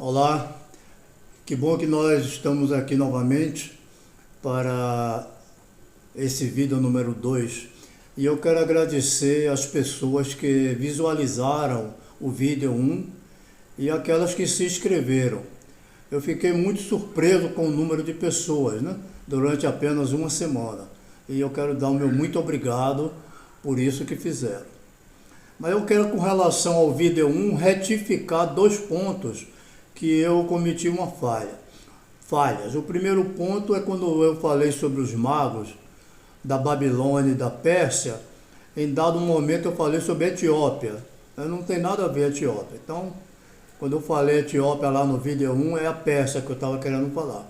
Olá, que bom que nós estamos aqui novamente para esse vídeo número 2. E eu quero agradecer às pessoas que visualizaram o vídeo 1 e aquelas que se inscreveram. Eu fiquei muito surpreso com o número de pessoas, durante apenas uma semana. E eu quero dar o meu muito obrigado por isso que fizeram. Mas eu quero, com relação ao vídeo 1, retificar 2 pontos que eu cometi uma falhas. O primeiro ponto é quando eu falei sobre os magos da Babilônia e da Pérsia. Em dado momento eu falei sobre a Etiópia. Não tem nada a ver a Etiópia. Então, quando eu falei Etiópia lá no vídeo 1, é a Pérsia que eu estava querendo falar.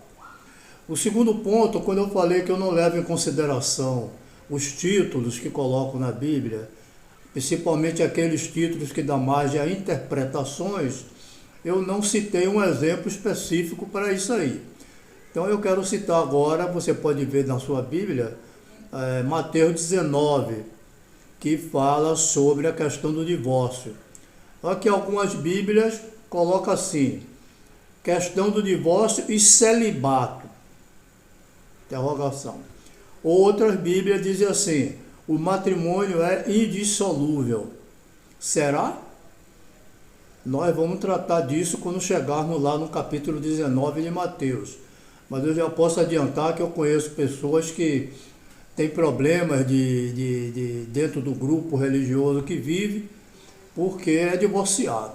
O segundo ponto, quando eu falei que eu não levo em consideração os títulos que coloco na Bíblia, principalmente aqueles títulos que dão margem a interpretações, eu não citei um exemplo específico para isso aí. Então eu quero citar agora, você pode ver na sua Bíblia, Mateus 19, que fala sobre a questão do divórcio. Aqui algumas Bíblias colocam assim, questão do divórcio e celibato, interrogação. Outras Bíblias dizem assim, o matrimônio é indissolúvel. Será? Nós vamos tratar disso quando chegarmos lá no capítulo 19 de Mateus. Mas eu já posso adiantar que eu conheço pessoas que têm problemas dentro do grupo religioso que vive porque é divorciado.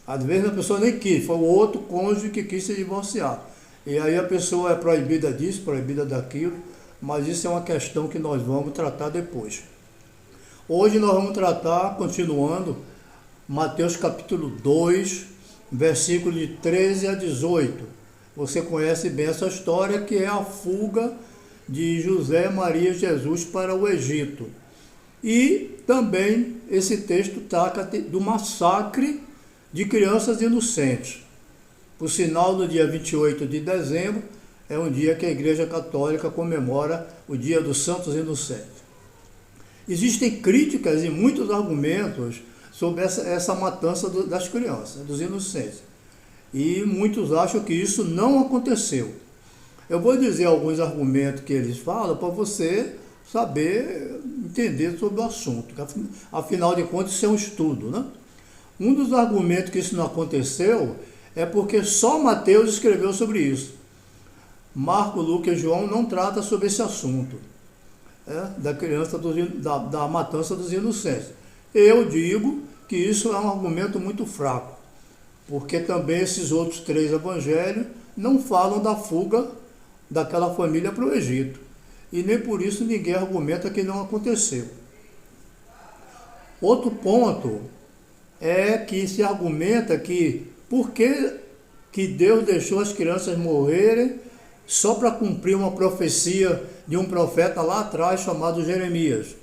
Às vezes a pessoa nem quis, foi o outro cônjuge que quis se divorciar. E aí a pessoa é proibida disso, proibida daquilo, mas isso é uma questão que nós vamos tratar depois. Hoje nós vamos tratar, continuando, Mateus capítulo 2, versículo de 13 a 18. Você conhece bem essa história, que é a fuga de José, Maria e Jesus para o Egito. E também esse texto trata do massacre de crianças inocentes. Por sinal, no dia 28 de dezembro, é um dia que a Igreja Católica comemora o Dia dos Santos Inocentes. Existem críticas e muitos argumentos sobre essa matança das crianças, dos inocentes. E muitos acham que isso não aconteceu. Eu vou dizer alguns argumentos que eles falam para você saber entender sobre o assunto. Afinal de contas, isso é um estudo, Um dos argumentos que isso não aconteceu é porque só Mateus escreveu sobre isso. Marcos, Lucas e João não tratam sobre esse assunto, da criança, da matança dos inocentes. Eu digo que isso é um argumento muito fraco, porque também esses outros 3 evangelhos não falam da fuga daquela família para o Egito. E nem por isso ninguém argumenta que não aconteceu. Outro ponto é que se argumenta que por que Deus deixou as crianças morrerem só para cumprir uma profecia de um profeta lá atrás chamado Jeremias.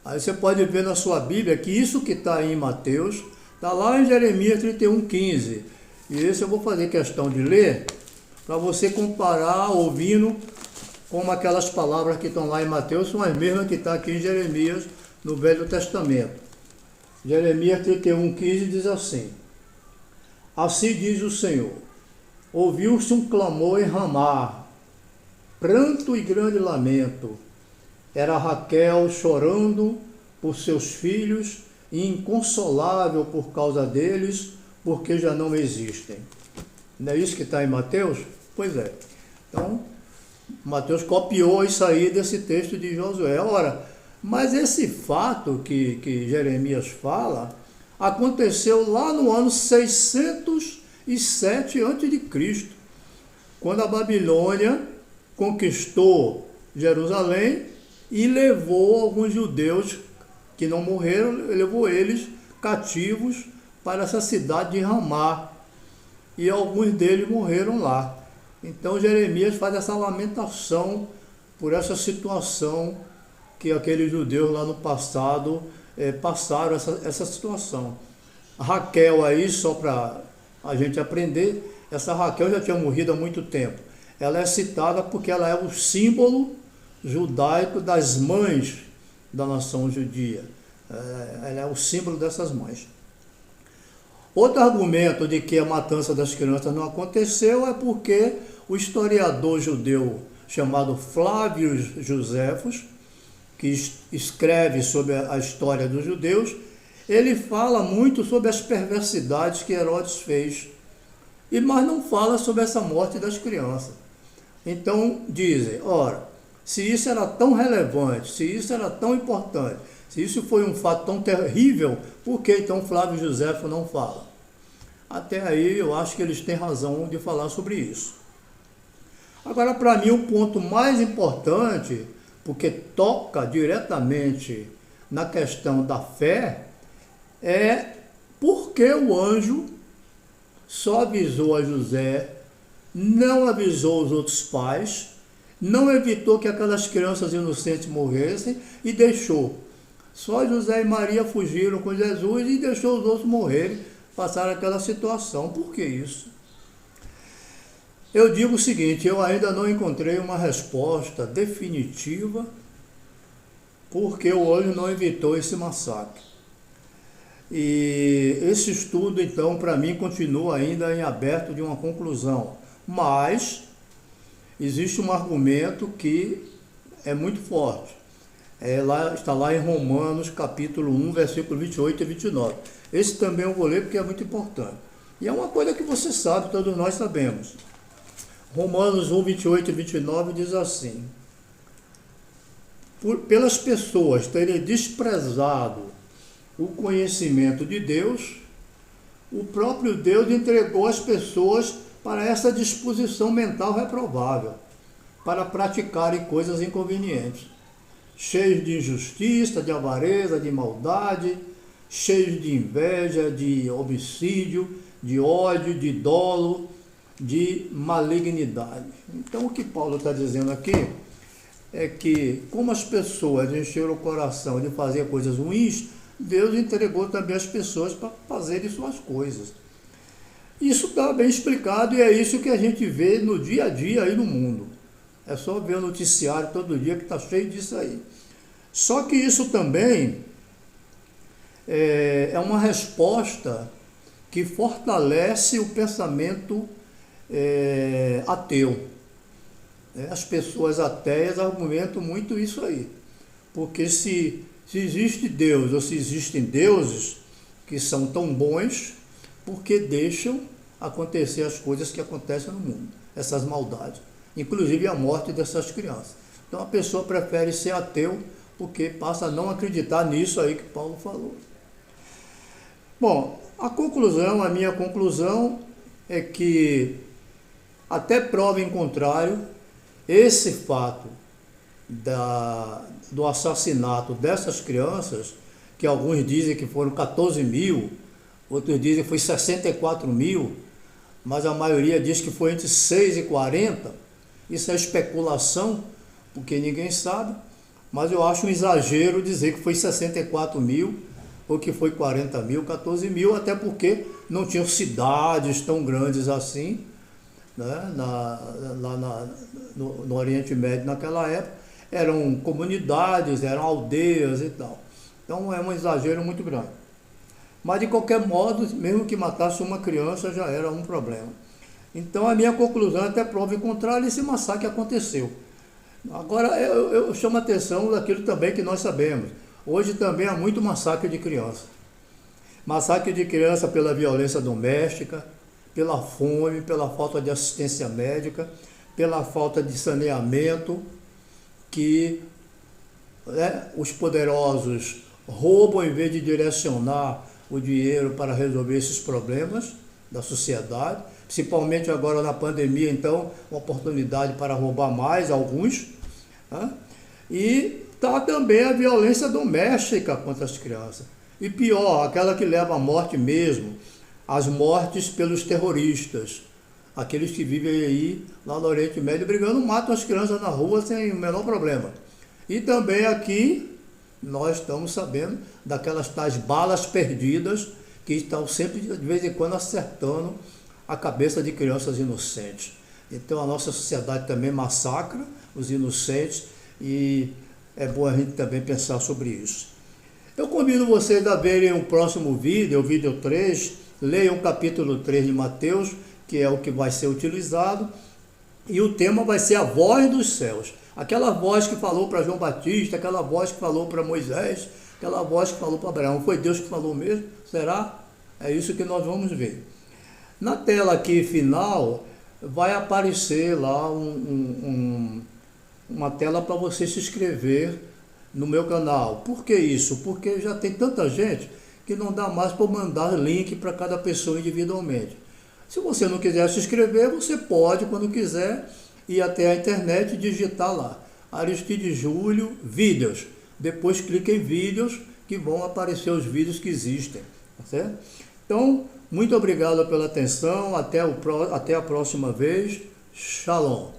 Aí você pode ver na sua Bíblia que isso que está aí em Mateus, está lá em Jeremias 31:15. E esse eu vou fazer questão de ler, para você comparar, ouvindo, como aquelas palavras que estão lá em Mateus são as mesmas que estão aqui em Jeremias, no Velho Testamento. Jeremias 31:15 diz assim, assim diz o Senhor, ouviu-se um clamor em Ramá, pranto e grande lamento. Era Raquel chorando por seus filhos e inconsolável por causa deles, porque já não existem. Não é isso que está em Mateus? Pois é. Então, Mateus copiou isso aí desse texto de Josué. Ora, mas esse fato que Jeremias fala aconteceu lá no ano 607 a.C., quando a Babilônia conquistou Jerusalém e levou alguns judeus que não morreram, levou eles cativos para essa cidade de Ramá, e alguns deles morreram lá. Então Jeremias faz essa lamentação por essa situação que aqueles judeus lá no passado passaram, essa situação. Raquel aí, só para a gente aprender, essa Raquel já tinha morrido há muito tempo. Ela é citada porque ela é o símbolo judaico das mães da nação judia. Ela é o símbolo dessas mães. Outro argumento de que a matança das crianças não aconteceu é porque o historiador judeu chamado Flávio Joséfos, que escreve sobre a história dos judeus, ele fala muito sobre as perversidades que Herodes fez, mas não fala sobre essa morte das crianças. Então dizem, ora, se isso era tão relevante, se isso era tão importante, se isso foi um fato tão terrível, por que então Flávio Joséfo não fala? Até aí eu acho que eles têm razão de falar sobre isso. Agora, para mim, o ponto mais importante, porque toca diretamente na questão da fé, é por que o anjo só avisou a José, não avisou os outros pais, não evitou que aquelas crianças inocentes morressem e deixou. Só José e Maria fugiram com Jesus e deixou os outros morrerem, passaram aquela situação. Por que isso? Eu digo o seguinte, eu ainda não encontrei uma resposta definitiva porque o anjo não evitou esse massacre. E esse estudo, então, para mim, continua ainda em aberto de uma conclusão. Mas existe um argumento que é muito forte. Está lá em Romanos, capítulo 1, versículo 28 e 29. Esse também eu vou ler porque é muito importante. E é uma coisa que você sabe, todos nós sabemos. Romanos 1, 28 e 29 diz assim: pelas pessoas terem desprezado o conhecimento de Deus, o próprio Deus entregou as pessoas para essa disposição mental reprovável, para praticarem coisas inconvenientes, cheios de injustiça, de avareza, de maldade, cheios de inveja, de homicídio, de ódio, de dolo, de malignidade. Então o que Paulo está dizendo aqui é que, como as pessoas encheram o coração de fazer coisas ruins, Deus entregou também as pessoas para fazerem suas coisas. Isso está bem explicado e é isso que a gente vê no dia a dia aí no mundo. É só ver o noticiário todo dia que está cheio disso aí. Só que isso também é uma resposta que fortalece o pensamento ateu. As pessoas ateias argumentam muito isso aí. Porque se existe Deus ou se existem deuses que são tão bons, porque deixam acontecer as coisas que acontecem no mundo, essas maldades, inclusive a morte dessas crianças. Então a pessoa prefere ser ateu porque passa a não acreditar nisso aí que Paulo falou. Bom, a minha conclusão é que, até prova em contrário, esse fato do assassinato dessas crianças, que alguns dizem que foram 14 mil, outros dizem que foi 64 mil, mas a maioria diz que foi entre 6 e 40. Isso é especulação, porque ninguém sabe, mas eu acho um exagero dizer que foi 64 mil, ou que foi 40 mil, 14 mil, até porque não tinham cidades tão grandes assim, né, no Oriente Médio naquela época. Eram comunidades, eram aldeias e tal. Então é um exagero muito grande. Mas de qualquer modo, mesmo que matasse uma criança, já era um problema. Então a minha conclusão, até prova em contrário, esse massacre aconteceu. Agora eu chamo a atenção daquilo também que nós sabemos. Hoje também há muito massacre de criança. Massacre de criança pela violência doméstica, pela fome, pela falta de assistência médica, pela falta de saneamento, que os poderosos roubam em vez de direcionar o dinheiro para resolver esses problemas da sociedade, principalmente agora na pandemia, então, uma oportunidade para roubar mais alguns, né? E está também a violência doméstica contra as crianças. E pior, aquela que leva à morte mesmo, as mortes pelos terroristas, aqueles que vivem aí lá no Oriente Médio brigando, matam as crianças na rua sem o menor problema. E também aqui nós estamos sabendo daquelas tais balas perdidas que estão sempre de vez em quando acertando a cabeça de crianças inocentes. Então a nossa sociedade também massacra os inocentes e é bom a gente também pensar sobre isso. Eu convido vocês a verem o próximo vídeo, o vídeo 3, Leiam o capítulo 3 de Mateus, que é o que vai ser utilizado, e o tema vai ser a voz dos céus. Aquela voz que falou para João Batista, aquela voz que falou para Moisés, aquela voz que falou para Abraão. Foi Deus que falou mesmo? Será? É isso que nós vamos ver. Na tela aqui final, vai aparecer lá uma tela para você se inscrever no meu canal. Por que isso? Porque já tem tanta gente que não dá mais para mandar link para cada pessoa individualmente. Se você não quiser se inscrever, você pode, quando quiser, ir até a internet e digitar lá Aristides Júlio Vídeos. Depois clique em vídeos, que vão aparecer os vídeos que existem, tá certo? Então, muito obrigado pela atenção, até a próxima vez. Shalom.